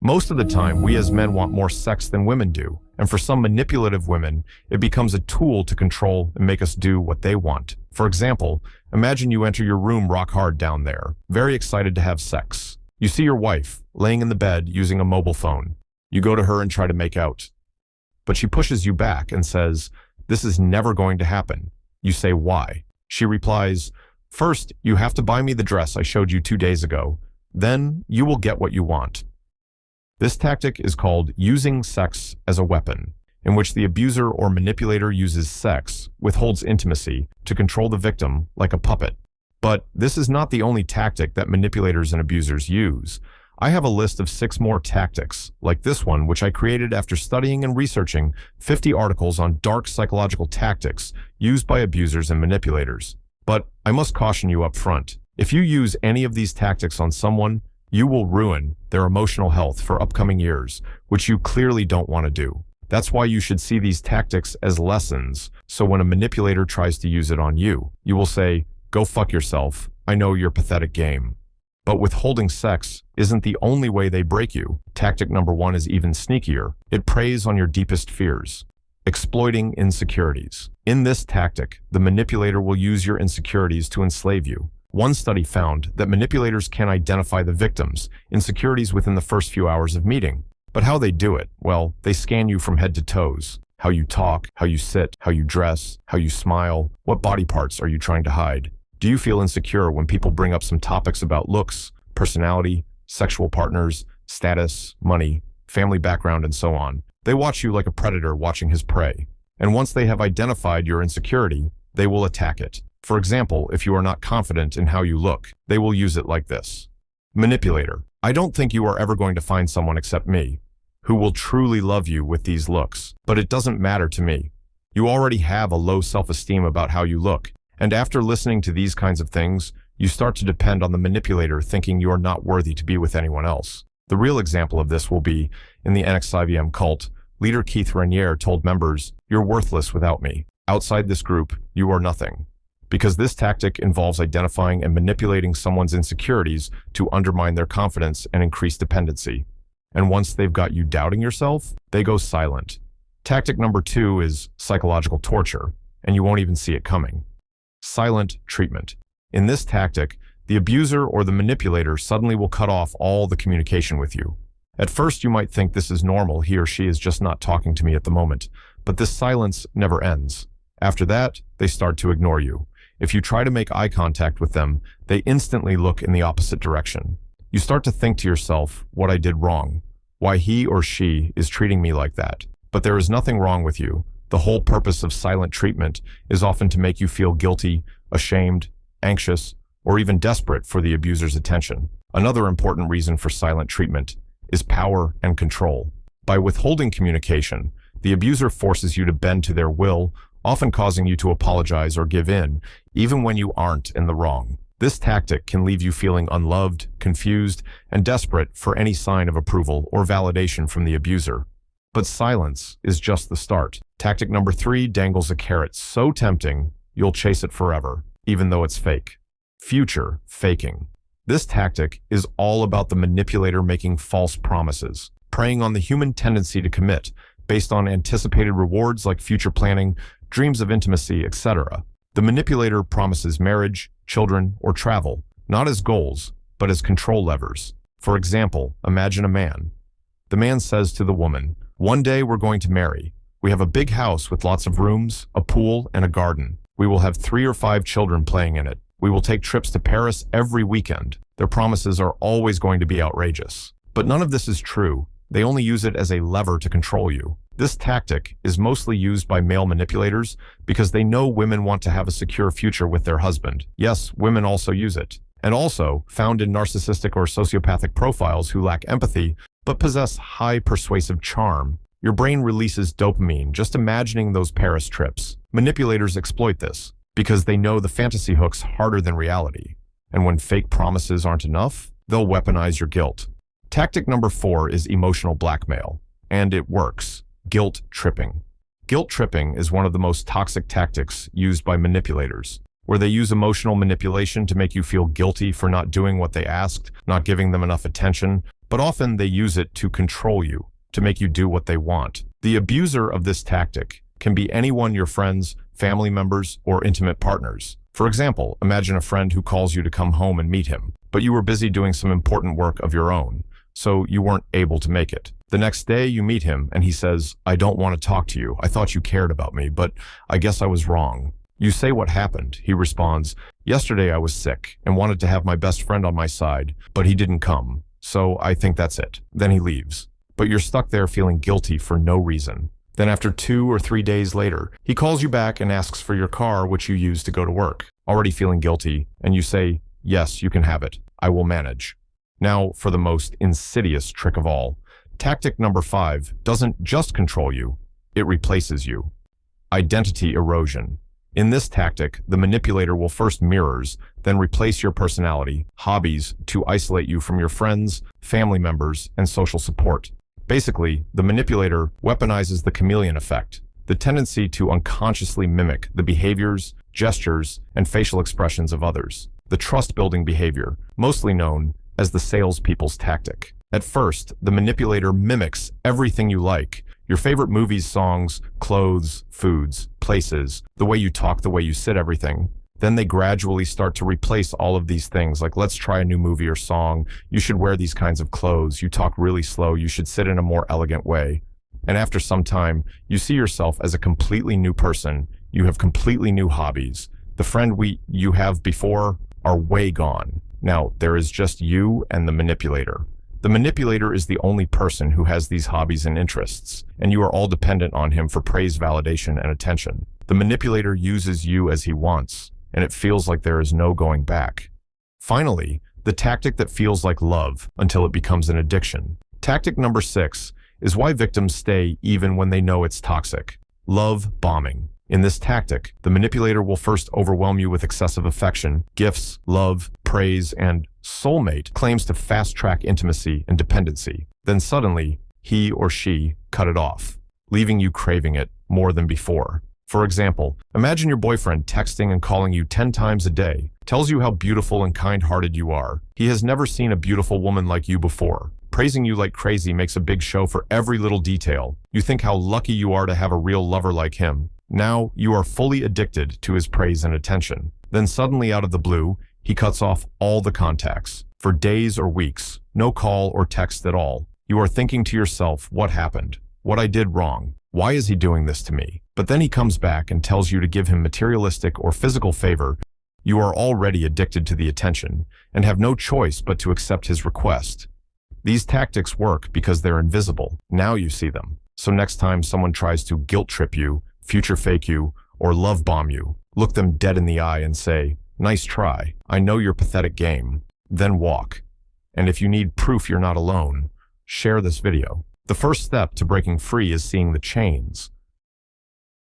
Most of the time, we as men want more sex than women do, and for some manipulative women, it becomes a tool to control and make us do what they want. For example, imagine you enter your room rock hard down there, very excited to have sex. You see your wife, laying in the bed using a mobile phone. You go to her and try to make out. But she pushes you back and says, "This is never going to happen." You say, "Why?" She replies, "First, you have to buy me the dress I showed you 2 days ago. Then you will get what you want." This tactic is called using sex as a weapon, in which the abuser or manipulator uses sex, withholds intimacy, to control the victim like a puppet. But this is not the only tactic that manipulators and abusers use. I have a list of 6 more tactics, like this one, which I created after studying and researching 50 articles on dark psychological tactics used by abusers and manipulators. But I must caution you up front. If you use any of these tactics on someone, you will ruin their emotional health for upcoming years, which you clearly don't want to do. That's why you should see these tactics as lessons, so when a manipulator tries to use it on you, you will say, "Go fuck yourself, I know your pathetic game." But withholding sex isn't the only way they break you. Tactic number 1 is even sneakier. It preys on your deepest fears. Exploiting insecurities. In this tactic, the manipulator will use your insecurities to enslave you. One study found that manipulators can identify the victim's insecurities within the first few hours of meeting. But how they do it? Well, they scan you from head to toes. How you talk, how you sit, how you dress, how you smile. What body parts are you trying to hide? Do you feel insecure when people bring up some topics about looks, personality, sexual partners, status, money, family background, and so on? They watch you like a predator watching his prey. And once they have identified your insecurity, they will attack it. For example, if you are not confident in how you look, they will use it like this. Manipulator: I don't think you are ever going to find someone except me who will truly love you with these looks, but it doesn't matter to me. You already have a low self-esteem about how you look, and after listening to these kinds of things, you start to depend on the manipulator, thinking you are not worthy to be with anyone else. The real example of this will be in the NXIVM cult. Leader Keith Raniere told members, "You're worthless without me. Outside this group, you are nothing." Because this tactic involves identifying and manipulating someone's insecurities to undermine their confidence and increase dependency. And once they've got you doubting yourself, they go silent. Tactic number 2 is psychological torture, and you won't even see it coming. Silent treatment. In this tactic, the abuser or the manipulator suddenly will cut off all the communication with you. At first, you might think this is normal, he or she is just not talking to me at the moment, but this silence never ends. After that, they start to ignore you. If you try to make eye contact with them, they instantly look in the opposite direction. You start to think to yourself, what I did wrong, why he or she is treating me like that. But there is nothing wrong with you. The whole purpose of silent treatment is often to make you feel guilty, ashamed, anxious, or even desperate for the abuser's attention. Another important reason for silent treatment is power and control. By withholding communication, the abuser forces you to bend to their will, often causing you to apologize or give in, even when you aren't in the wrong. This tactic can leave you feeling unloved, confused, and desperate for any sign of approval or validation from the abuser. But silence is just the start. Tactic number 3 dangles a carrot so tempting, you'll chase it forever, even though it's fake. Future faking. This tactic is all about the manipulator making false promises, preying on the human tendency to commit, based on anticipated rewards like future planning, dreams of intimacy, etc. The manipulator promises marriage, children, or travel, not as goals, but as control levers. For example, imagine a man. The man says to the woman, "One day we're going to marry. We have a big house with lots of rooms, a pool, and a garden. We will have 3 or 5 children playing in it. We will take trips to Paris every weekend." Their promises are always going to be outrageous. But none of this is true. They only use it as a lever to control you. This tactic is mostly used by male manipulators because they know women want to have a secure future with their husband. Yes, women also use it. And also, found in narcissistic or sociopathic profiles who lack empathy but possess high persuasive charm. Your brain releases dopamine just imagining those Paris trips. Manipulators exploit this because they know the fantasy hook's harder than reality. And when fake promises aren't enough, they'll weaponize your guilt. Tactic number 4 is emotional blackmail, and it works. Guilt tripping. Guilt tripping is one of the most toxic tactics used by manipulators, where they use emotional manipulation to make you feel guilty for not doing what they asked, not giving them enough attention, but often they use it to control you, to make you do what they want. The abuser of this tactic can be anyone, your friends, family members, or intimate partners. For example, imagine a friend who calls you to come home and meet him, but you were busy doing some important work of your own, so you weren't able to make it. The next day you meet him and he says, "I don't want to talk to you. I thought you cared about me, but I guess I was wrong." You say what happened. He responds, "Yesterday I was sick and wanted to have my best friend on my side, but he didn't come, so I think that's it." Then he leaves. But you're stuck there feeling guilty for no reason. Then after 2 or 3 days later, he calls you back and asks for your car, which you use to go to work, already feeling guilty, and you say, "Yes, you can have it. I will manage." Now for the most insidious trick of all. Tactic number 5 doesn't just control you, it replaces you. Identity erosion. In this tactic, the manipulator will first mirrors, then replace your personality, hobbies to isolate you from your friends, family members, and social support. Basically, the manipulator weaponizes the chameleon effect, the tendency to unconsciously mimic the behaviors, gestures, and facial expressions of others. The trust-building behavior, mostly known as the salespeople's tactic. At first, the manipulator mimics everything you like, your favorite movies, songs, clothes, foods, places, the way you talk, the way you sit, everything. Then they gradually start to replace all of these things, like let's try a new movie or song, you should wear these kinds of clothes, you talk really slow, you should sit in a more elegant way. And after some time, you see yourself as a completely new person, you have completely new hobbies. The friend you have before are way gone. Now, there is just you and the manipulator. The manipulator is the only person who has these hobbies and interests, and you are all dependent on him for praise, validation, and attention. The manipulator uses you as he wants, and it feels like there is no going back. Finally, the tactic that feels like love until it becomes an addiction. Tactic number 6 is why victims stay even when they know it's toxic. Love bombing. In this tactic, the manipulator will first overwhelm you with excessive affection, gifts, love, praise, and soulmate claims to fast-track intimacy and dependency. Then suddenly, he or she cut it off, leaving you craving it more than before. For example, imagine your boyfriend texting and calling you 10 times a day, tells you how beautiful and kind-hearted you are. He has never seen a beautiful woman like you before. Praising you like crazy, makes a big show for every little detail. You think how lucky you are to have a real lover like him. Now you are fully addicted to his praise and attention. Then suddenly out of the blue, he cuts off all the contacts. For days or weeks, no call or text at all. You are thinking to yourself, what happened? What I did wrong? Why is he doing this to me? But then he comes back and tells you to give him materialistic or physical favor. You are already addicted to the attention and have no choice but to accept his request. These tactics work because they're invisible. Now you see them. So next time someone tries to guilt trip you, future fake you, or love bomb you, look them dead in the eye and say, "Nice try. I know your pathetic game." Then walk. And if you need proof you're not alone, share this video. The first step to breaking free is seeing the chains.